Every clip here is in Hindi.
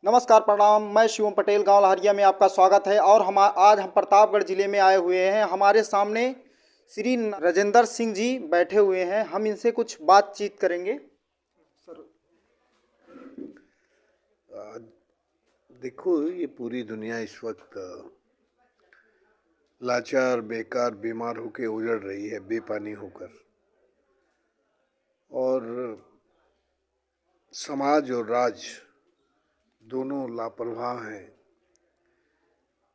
नमस्कार प्रणाम। मैं शिवम पटेल, गांव लहरिया में आपका स्वागत है। और आज हम प्रतापगढ़ जिले में आए हुए हैं। हमारे सामने श्री राजेंद्र सिंह जी बैठे हुए हैं। हम इनसे कुछ बातचीत करेंगे। सर, आज देखो, ये पूरी दुनिया इस वक्त लाचार, बेकार, बीमार होके उजड़ रही है, बेपानी होकर। और समाज और राज दोनों लापरवाह हैं।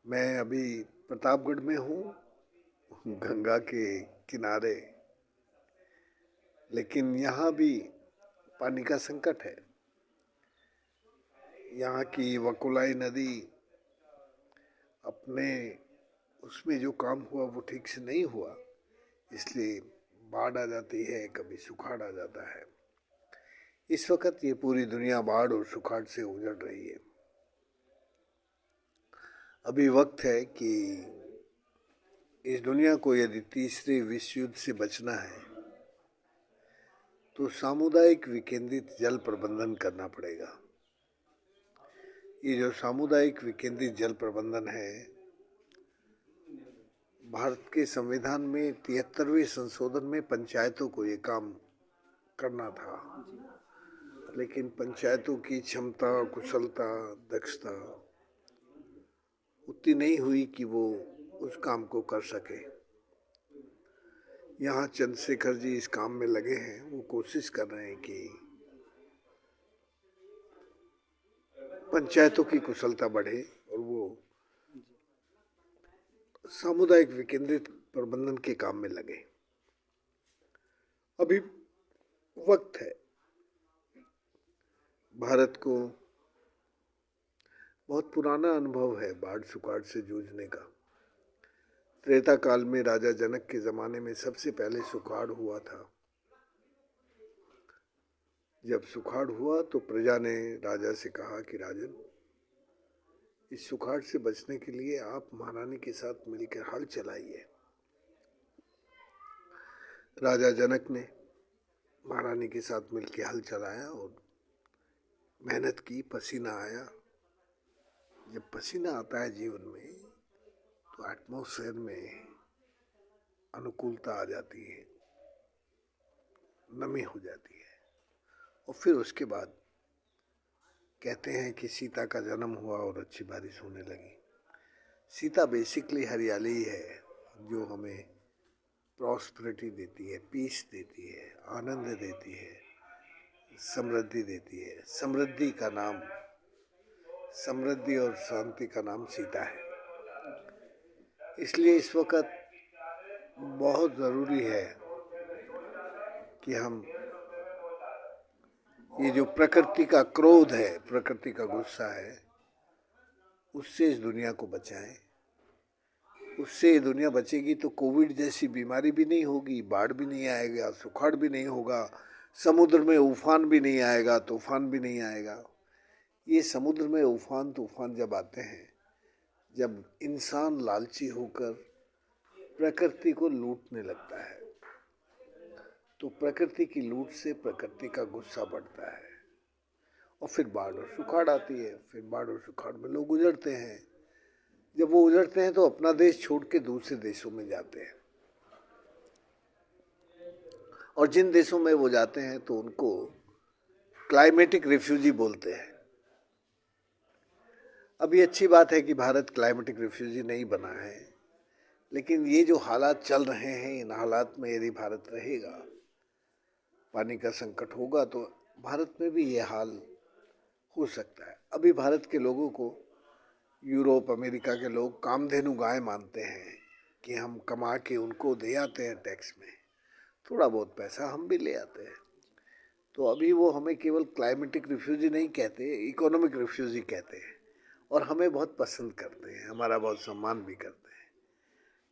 मैं अभी प्रतापगढ़ में हूँ, गंगा के किनारे, लेकिन यहाँ भी पानी का संकट है। यहाँ की वकुलाई नदी अपने उसमें जो काम हुआ वो ठीक से नहीं हुआ, इसलिए बाढ़ आ जाती है, कभी सुखाड़ आ जाता है। इस वक्त ये पूरी दुनिया बाढ़ और सुखाड़ से उजड़ रही है। अभी वक्त है कि इस दुनिया को यदि तीसरे विश्व युद्ध से बचना है तो सामुदायिक विकेंद्रित जल प्रबंधन करना पड़ेगा। ये जो सामुदायिक विकेंद्रित जल प्रबंधन है, भारत के संविधान में 73वें संशोधन में पंचायतों को ये काम करना था, लेकिन पंचायतों की क्षमता, कुशलता, दक्षता उतनी नहीं हुई कि वो उस काम को कर सके। यहाँ चंद्रशेखर जी इस काम में लगे हैं। वो कोशिश कर रहे हैं कि पंचायतों की कुशलता बढ़े और वो सामुदायिक विकेंद्रित प्रबंधन के काम में लगे। अभी वक्त है। भारत को बहुत पुराना अनुभव है बाढ़ सुखाड़ से जूझने का। त्रेता काल में राजा जनक के जमाने में सबसे पहले सुखाड़ हुआ था। जब सुखाड़ हुआ तो प्रजा ने राजा से कहा कि राजन, इस सुखाड़ से बचने के लिए आप महारानी के साथ मिलकर हल चलाइए। राजा जनक ने महारानी के साथ मिलकर हल चलाया और मेहनत की, पसीना आया। जब पसीना आता है जीवन में तो एटमॉस्फेयर में अनुकूलता आ जाती है, नमी हो जाती है। और फिर उसके बाद कहते हैं कि सीता का जन्म हुआ और अच्छी बारिश होने लगी। सीता बेसिकली हरियाली है जो हमें प्रॉस्पेरिटी देती है, पीस देती है, आनंद देती है, समृद्धि देती है। समृद्धि और शांति का नाम सीता है। इसलिए इस वक्त बहुत ज़रूरी है कि हम ये जो प्रकृति का क्रोध है, प्रकृति का गुस्सा है, उससे इस दुनिया को बचाएं। उससे ये दुनिया बचेगी तो कोविड जैसी बीमारी भी नहीं होगी, बाढ़ भी नहीं आएगा, सुखाड़ भी नहीं होगा, समुद्र में उफान भी नहीं आएगा, तूफान भी नहीं आएगा। ये समुद्र में उफान तूफान जब आते हैं, जब इंसान लालची होकर प्रकृति को लूटने लगता है, तो प्रकृति की लूट से प्रकृति का गुस्सा बढ़ता है और फिर बाढ़ और सुखाड़ आती है। फिर बाढ़ और सुखाड़ में लोग उजड़ते हैं। जब वो उजड़ते हैं तो अपना देश छोड़ के दूसरे देशों में जाते हैं, और जिन देशों में वो जाते हैं तो उनको क्लाइमेटिक रिफ्यूजी बोलते हैं। अब ये अच्छी बात है कि भारत क्लाइमेटिक रिफ्यूजी नहीं बना है, लेकिन ये जो हालात चल रहे हैं, इन हालात में यदि भारत रहेगा, पानी का संकट होगा, तो भारत में भी ये हाल हो सकता है। अभी भारत के लोगों को यूरोप, अमेरिका के लोग कामधेनु गाय मानते हैं कि हम कमा के उनको दे आते हैं टैक्स में, थोड़ा बहुत पैसा हम भी ले आते हैं। तो अभी वो हमें केवल क्लाइमेटिक रिफ्यूजी नहीं कहते, इकोनॉमिक रिफ्यूजी कहते हैं, और हमें बहुत पसंद करते हैं, हमारा बहुत सम्मान भी करते हैं।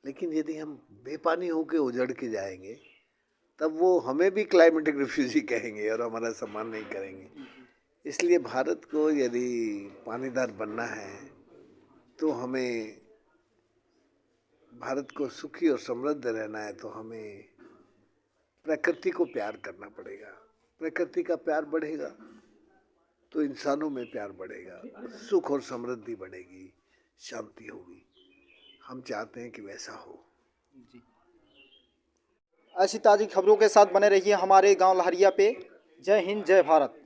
लेकिन यदि हम बेपानी होके उजड़ के जाएंगे, तब वो हमें भी क्लाइमेटिक रिफ्यूजी कहेंगे और हमारा सम्मान नहीं करेंगे। इसलिए भारत को यदि पानीदार बनना है तो हमें, भारत को सुखी और समृद्ध रहना है तो हमें प्रकृति को प्यार करना पड़ेगा। प्रकृति का प्यार बढ़ेगा तो इंसानों में प्यार बढ़ेगा, सुख और समृद्धि बढ़ेगी, शांति होगी। हम चाहते हैं कि वैसा हो। ऐसी ताज़ी खबरों के साथ बने रहिए हमारे गांव लहरिया पे। जय हिंद, जय भारत।